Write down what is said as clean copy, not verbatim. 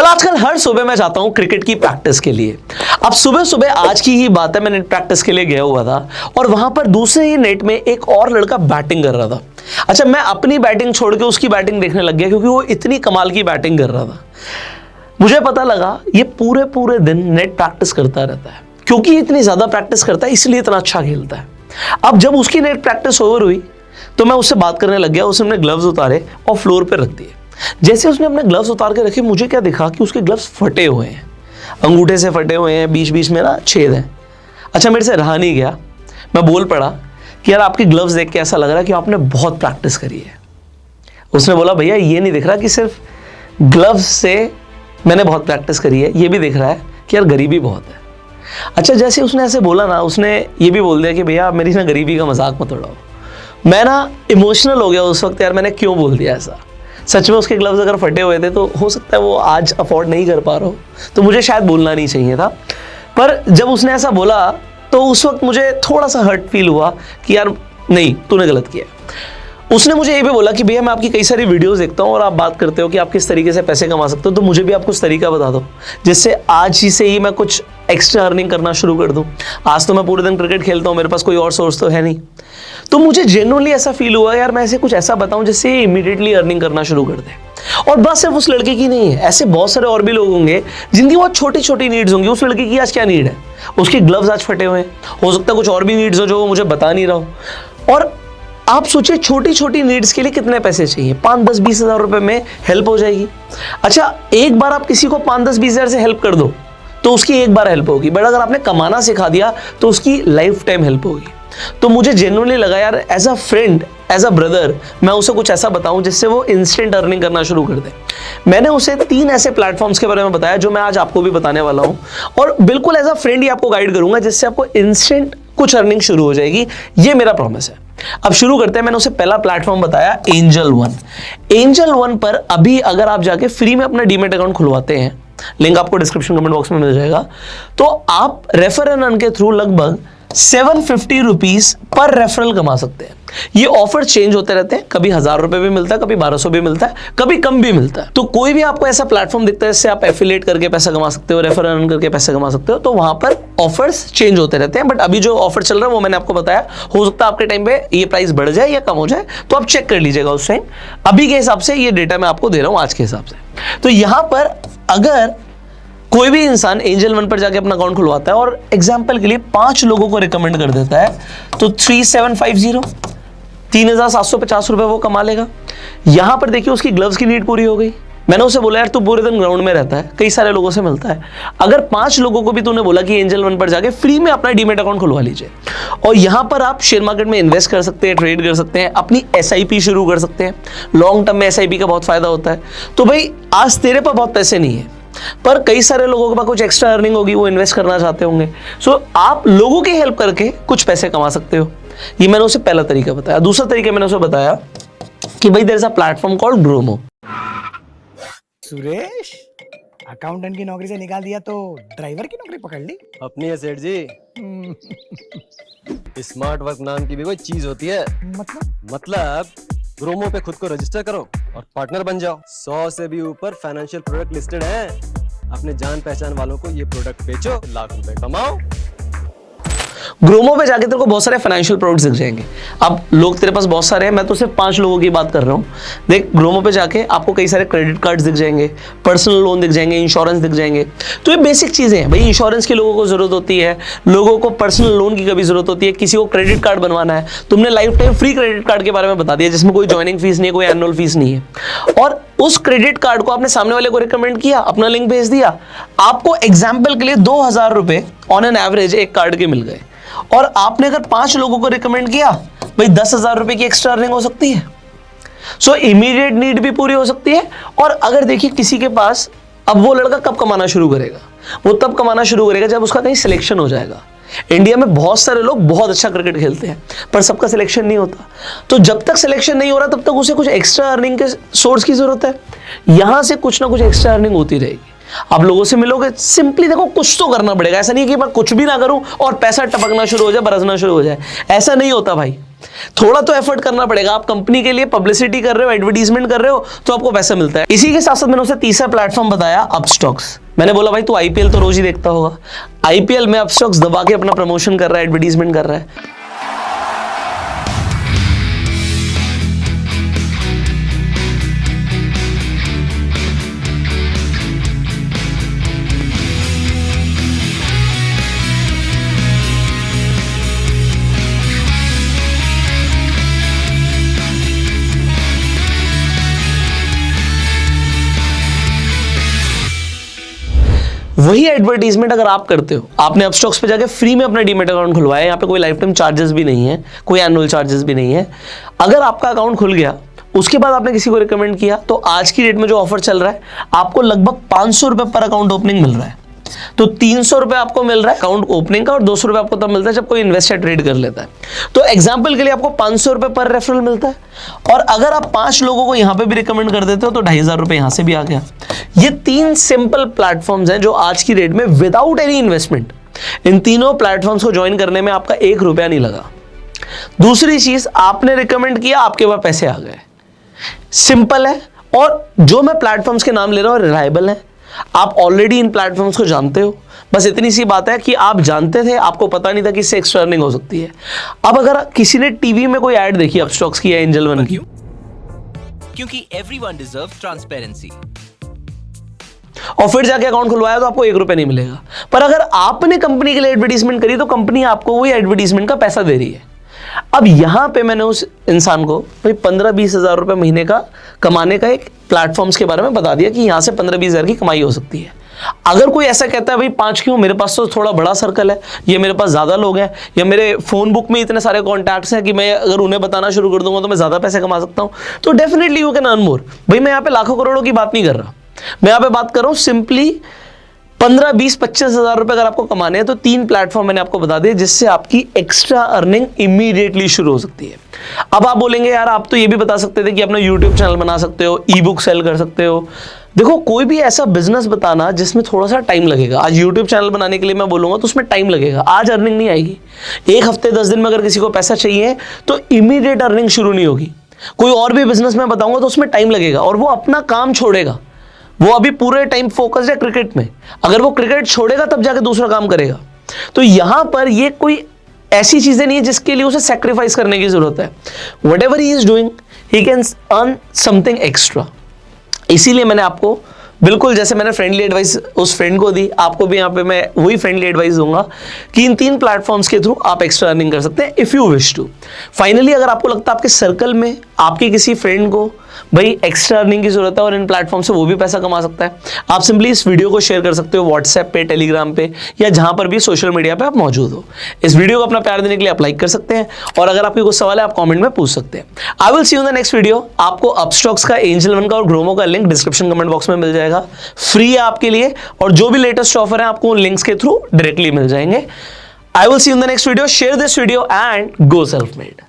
आजकल हर सुबह मैं जाता हूं क्रिकेट की प्रैक्टिस के लिए। अब सुबह सुबह आज की ही बात है, मैं नेट प्रैक्टिस के लिए गया हुआ था और वहां पर दूसरे ही नेट में एक और लड़का बैटिंग कर रहा था। अच्छा, मैं अपनी बैटिंग छोड़ के उसकी बैटिंग देखने लग गया क्योंकि वो इतनी कमाल की बैटिंग कर रहा था। मुझे पता लगा ये पूरे पूरे दिन नेट प्रैक्टिस करता रहता है। क्योंकि इतनी ज्यादा प्रैक्टिस करता है इसलिए इतना अच्छा खेलता है। अब जब उसकी नेट प्रैक्टिस ओवर हुई तो मैं उससे बात करने लग गया। उसने अपने ग्लव्स उतारे और फ्लोर पे रख दिए। जैसे उसने अपने ग्लव्स उतार के रखे, मुझे क्या दिखा कि उसके ग्लव्स फटे हुए हैं, अंगूठे से फटे हुए हैं, बीच बीच में ना छेद है। अच्छा, मेरे से रहा नहीं गया, मैं बोल पड़ा कि यार आपके ग्लव्स देख के ऐसा लग रहा है कि आपने बहुत प्रैक्टिस करी है। उसने बोला भैया ये नहीं दिख रहा कि सिर्फ ग्लव्स से मैंने बहुत प्रैक्टिस करी है, ये भी दिख रहा है कि यार गरीबी बहुत है। अच्छा, जैसे उसने ऐसे बोला ना, उसने ये भी बोल दिया कि भैया आप मेरी ना गरीबी का मजाक मत उड़ाओ। मैं ना इमोशनल हो गया उस वक्त, यार मैंने क्यों बोल दिया ऐसा। सच में उसके ग्लव्स अगर फटे हुए थे तो हो सकता है वो आज अफोर्ड नहीं कर पा रहा हो, तो मुझे शायद बोलना नहीं चाहिए था। पर जब उसने ऐसा बोला तो उस वक्त मुझे थोड़ा सा हर्ट फील हुआ कि यार नहीं, तूने गलत किया। उसने मुझे ये भी बोला कि भैया मैं आपकी कई सारी वीडियोस देखता हूँ और आप बात करते हो कि आप किस तरीके से पैसे कमा सकते हो, तो मुझे भी आप कुछ तरीका बता दो जिससे आज ही से ही मैं कुछ एक्स्ट्रा अर्निंग करना शुरू कर दूं। आज तो मैं पूरे दिन क्रिकेट खेलता हूँ, मेरे पास कोई और सोर्स तो है नहीं। तो मुझे जेन्युइनली ऐसा फील हुआ यार मैं ऐसे कुछ ऐसा बताऊं जिससे इमीडिएटली अर्निंग करना शुरू कर दे। और बस सिर्फ उस लड़के की नहीं है, ऐसे बहुत सारे और भी लोग होंगे जिनकी बहुत छोटी छोटी नीड्स होंगी। उस लड़के की आज क्या नीड है? उसके ग्लव्स आज फटे हुए हैं, हो सकता है कुछ और भी नीड्स हो जो वो मुझे बता नहीं रहा हो। और आप सोचिए छोटी छोटी नीड्स के लिए कितने पैसे चाहिए? 5, 10, 20 हज़ार रुपए में हेल्प हो जाएगी। अच्छा, एक बार आप किसी को 5, 10, 20 हज़ार से हेल्प कर दो तो उसकी एक बार हेल्प होगी, बट अगर आपने कमाना सिखा दिया तो उसकी लाइफ टाइम हेल्प होगी। तो मुझे जेन्युइनली लगा यार as a friend, as a brother, मैं उसे कुछ ऐसा बताऊं जिससे वो इंस्टेंट अर्निंग करना शुरू कर दे। मैंने उसे 3 ऐसे प्लेटफॉर्म्स के बारे में बताया जो मैं आज आपको भी बताने वाला हूं, और बिल्कुल एज अ फ्रेंड ही आपको गाइड करूंगा जिससे आपको इंस्टेंट कुछ अर्निंग शुरू हो जाएगी। ये मेरा प्रॉमिस है। अब शुरू करते हैं। मैंने उसे पहला प्लेटफॉर्म बताया एंजल वन। एंजल वन पर अभी अगर आप जाके फ्री में अपना डीमैट अकाउंट खुलवाते हैं, लिंक आपको डिस्क्रिप्शन कमेंट बॉक्स में मिल जाएगा, तो आप रेफर एंड अर्न के थ्रू लगभग 750 रुपीज पर रेफरल कमा सकते हैं। ये ऑफर चेंज होते रहते हैं, कभी 1000 रुपए भी मिलता है, कभी 1200 भी मिलता है, कभी कम भी मिलता है। तो कोई भी आपको ऐसा प्लेटफॉर्म दिखता है जिससे आप एफिलिएट करके पैसा कमा सकते हो, रेफर अर्न करके पैसा कमा सकते हो, तो वहां पर ऑफर्स चेंज होते रहते हैं। बट अभी जो ऑफर चल रहा है वो मैंने आपको बताया, हो सकता है आपके टाइम पे ये प्राइस बढ़ जाए या कम हो जाए, तो आप चेक कर लीजिएगा उस टाइम। अभी के हिसाब से ये डेटा मैं आपको दे रहा हूं आज के हिसाब से। तो यहां पर अगर कोई भी इंसान एंजल वन पर जाके अपना अकाउंट खुलवाता है और एग्जांपल के लिए 5 लोगों को रिकमेंड कर देता है, तो 3750 3750 रुपए वो कमा लेगा। यहां पर देखिए उसकी ग्लव्स की नीड पूरी हो गई। मैंने उसे बोला यार तू पूरे दिन ग्राउंड में रहता है, कई सारे लोगों से मिलता है, अगर 5 लोगों को भी तूने बोला कि एंजल वन पर जाके फ्री में अपना डीमैट अकाउंट खुलवा लीजिए, और यहां पर आप शेयर मार्केट में इन्वेस्ट कर सकते हैं, ट्रेड कर सकते हैं, अपनी एसआईपी शुरू कर सकते हैं। लॉन्ग टर्म में एसआईपी का बहुत फायदा होता है। तो भाई आज तेरे पर बहुत पैसे नहीं है, पर कई सारे लोगों के पास कुछ एक्स्ट्रा अर्निंग होगी, वो इन्वेस्ट करना चाहते होंगे, सो आप लोगों की हेल्प करके कुछ पैसे कमा सकते हो। ये मैंने उसे पहला तरीका बताया। दूसरा तरीका मैंने उसे बताया कि भाई there is a platform called GroMo. Suresh, accountant की नौकरी से निकाल दिया तो ड्राइवर की नौकरी पकड़ ली। अपनी है सेठ जी। स्मार्ट वर्क नाम की भी कोई चीज होती है। मतलब ग्रोमो पे खुद को रजिस्टर करो और पार्टनर बन जाओ। 100 से भी ऊपर फाइनेंशियल प्रोडक्ट लिस्टेड हैं। अपने जान पहचान वालों को ये प्रोडक्ट बेचो, लाख रुपए कमाओ। ग्रोमो पे जाके तेरे को बहुत सारे फाइनेंशियल प्रोडक्ट्स दिख जाएंगे। अब लोग तेरे पास बहुत सारे हैं, मैं तो सिर्फ 5 लोगों की बात कर रहा हूँ। देख, ग्रोमो पे जाके आपको कई सारे क्रेडिट कार्ड्स दिख जाएंगे, पर्सनल लोन दिख जाएंगे, इंश्योरेंस दिख जाएंगे। तो ये बेसिक चीजें हैं भाई। इंश्योरेंस की लोगों को जरूरत होती है, लोगों को पर्सनल लोन की कभी जरूरत होती है, किसी को क्रेडिट कार्ड बनवाना है। तुमने life time free credit card के बारे में बता दिया जिसमें कोई ज्वाइनिंग फीस नहीं है, कोई एनुअल फीस नहीं है, और उस क्रेडिट कार्ड को आपने सामने वाले को रिकमेंड किया, अपना लिंक भेज दिया, आपको एग्जाम्पल के लिए 2000 रुपए ऑन एन एवरेज एक कार्ड के मिल गए, और आपने अगर 5 लोगों को रिकमेंड किया, भाई 10,000 रुपए की एक्स्ट्रा अर्निंग हो सकती है। सो इमीडिएट नीड भी पूरी हो सकती है। और अगर देखिए किसी के पास, अब वो लड़का कब कमाना शुरू करेगा? वो तब कमाना शुरू करेगा जब उसका कहीं सिलेक्शन हो जाएगा। इंडिया में बहुत सारे लोग बहुत अच्छा क्रिकेट खेलते हैं, पर सबका सिलेक्शन नहीं होता। तो जब तक सिलेक्शन नहीं हो रहा तब तक उसे कुछ एक्स्ट्रा अर्निंग के सोर्स की जरूरत है। यहां से कुछ ना कुछ एक्स्ट्रा अर्निंग होती रहेगी। आप लोगों से मिलोगे, सिंपली देखो कुछ तो करना पड़ेगा। ऐसा नहीं कि मैं कुछ भी ना करूं और पैसा टपकना शुरू हो जाए, बरसना शुरू हो जाए, ऐसा नहीं होता भाई। थोड़ा तो एफर्ट करना पड़ेगा। आप कंपनी के लिए पब्लिसिटी कर रहे हो, एडवर्टीजमेंट कर रहे हो, तो आपको पैसा मिलता है। इसी के साथ साथ मैंने उसे तीसरा प्लेटफॉर्म बताया, अपस्टॉक्स। मैंने बोला भाई तू आईपीएल तो रोज ही देखता होगा, आईपीएल में अपस्टॉक्स दबा के अपना प्रमोशन कर रहा है, एडवर्टीजमेंट कर रहा है। वही एडवर्टीजमेंट अगर आप करते हो, आपने अपस्टॉक्स पे जाके फ्री में अपना डीमैट अकाउंट खुलवाया, यहाँ पे कोई लाइफ टाइम चार्जेस भी नहीं है, कोई एनुअल चार्जेस भी नहीं है। अगर आपका अकाउंट खुल गया, उसके बाद आपने किसी को रिकमेंड किया, तो आज की डेट में जो ऑफर चल रहा है, आपको लगभग 500 रुपए पर अकाउंट ओपनिंग मिल रहा है। तो 300 रुपए आपको मिल रहा है अकाउंट ओपनिंग का, और 200 रुपए आपको तब मिलता है जब कोई इन्वेस्ट या ट्रेड कर लेता है। तो एग्जांपल के लिए आपको 500 रुपए पर रेफरल मिलता है, और अगर आप 5 लोगों को यहां पे भी रिकमेंड कर देते हो तो 2500 रुपए यहां से भी आ गया। ये 3 सिंपल प्लेटफॉर्म्स हैं जो आज की डेट में विदाउट एनी इन्वेस्टमेंट, इन तीनों प्लेटफॉर्म्स को ज्वाइन करने में आपका 1 रुपया नहीं लगा। दूसरी चीज, आपने रिकमेंड किया, आपके पास पैसे आ गए, सिंपल है। और जो मैं प्लेटफॉर्म्स के नाम ले रहा हूं रिलायबल है, आप ऑलरेडी इन प्लेटफॉर्म्स को जानते हो। बस इतनी सी बात है कि आप जानते थे, आपको पता नहीं था कि इससे एक्स्ट्रा अर्निंग हो सकती है। अब अगर किसी ने टीवी में कोई ऐड देखी अपस्टॉक्स की या एंजल वन की, क्योंकि एवरीवन डिजर्व्स ट्रांसपेरेंसी, और फिर जाके अकाउंट खुलवाया, तो आपको 1 रुपया नहीं मिलेगा। पर अगर आपने कंपनी के लिए एडवर्टीजमेंट करी, तो कंपनी आपको वही एडवर्टीजमेंट का पैसा दे रही है। अब यहां पे मैंने उस इंसान को भाई 15-20 हजार रुपए महीने का कमाने का एक प्लेटफॉर्म्स के बारे में बता दिया कि यहां से 15-20 हजार की कमाई हो सकती है। अगर कोई ऐसा कहता है भाई 5 क्यों, मेरे पास तो थोड़ा बड़ा सर्कल है, ये मेरे पास ज्यादा लोग हैं, या मेरे फोन बुक में इतने सारे कॉन्टैक्ट्स हैं कि मैं अगर उन्हें बताना शुरू कर दूंगा तो मैं ज्यादा पैसे कमा सकता हूं, तो definitely you can earn more. भाई मैं यहाँ पे लाखों करोड़ों की बात नहीं कर रहा, मैं यहाँ पे बात कर रहा हूँ सिंपली 15-20-25 हजार रुपए अगर आपको कमाने हैं, तो 3 प्लेटफॉर्म मैंने आपको बता दिए जिससे आपकी एक्स्ट्रा अर्निंग इमीडिएटली शुरू हो सकती है। अब आप बोलेंगे यार आप तो ये भी बता सकते थे कि अपना यूट्यूब चैनल बना सकते हो, ई बुक सेल कर सकते हो। देखो, कोई भी ऐसा बिजनेस बताना जिसमें थोड़ा सा टाइम लगेगा। आज यूट्यूब चैनल बनाने के लिए मैं बोलूंगा तो उसमें टाइम लगेगा, आज अर्निंग नहीं आएगी। 1 हफ्ते 10 दिन में अगर किसी को पैसा चाहिए तो इमीडिएट अर्निंग शुरू नहीं होगी। कोई और भी बिजनेस मैं बताऊंगा तो उसमें टाइम लगेगा, और वो अपना काम छोड़ेगा। वो अभी पूरे टाइम फोकस्ड है क्रिकेट में, अगर वो क्रिकेट छोड़ेगा तब जाके दूसरा काम करेगा। तो यहां पर ये कोई ऐसी चीजें नहीं है जिसके लिए उसे सैक्रिफाइस करने की जरूरत है। Whatever he is doing, he can earn something extra. इसीलिए मैंने आपको बिल्कुल जैसे मैंने फ्रेंडली एडवाइस उस फ्रेंड को दी, आपको भी यहाँ पे मैं वही फ्रेंडली एडवाइस दूंगा कि इन 3 प्लेटफॉर्म्स के थ्रू आप एक्स्ट्रा अर्निंग कर सकते हैं if you wish to. Finally, अगर आपको लगता है आपके सर्कल में आपके किसी फ्रेंड को भाई एक्स्ट्रा अर्निंग की जरूरत है और इन प्लेटफॉर्म से वो भी पैसा कमा सकता है, आप सिंपली इस वीडियो को शेयर कर सकते हो व्हाट्सएप पे, टेलीग्राम पे, या जहां पर भी सोशल मीडिया पे आप मौजूद हो। इस वीडियो को अपना प्यार देने के लिए आप लाइक कर सकते हैं, और अगर आपके कुछ सवाल है आप कमेंट में पूछ सकते हैं। I will see you in the next video. आपको अपस्टॉक्स का, एंजल वन का और ग्रोमो का लिंक डिस्क्रिप्शन कमेंट बॉक्स में मिल जाएगा, फ्री है आपके लिए, और जो भी लेटेस्ट ऑफर है आपको उन लिंक्स के थ्रू डायरेक्टली मिल जाएंगे। I will see you in the next video. Share this video and go self made.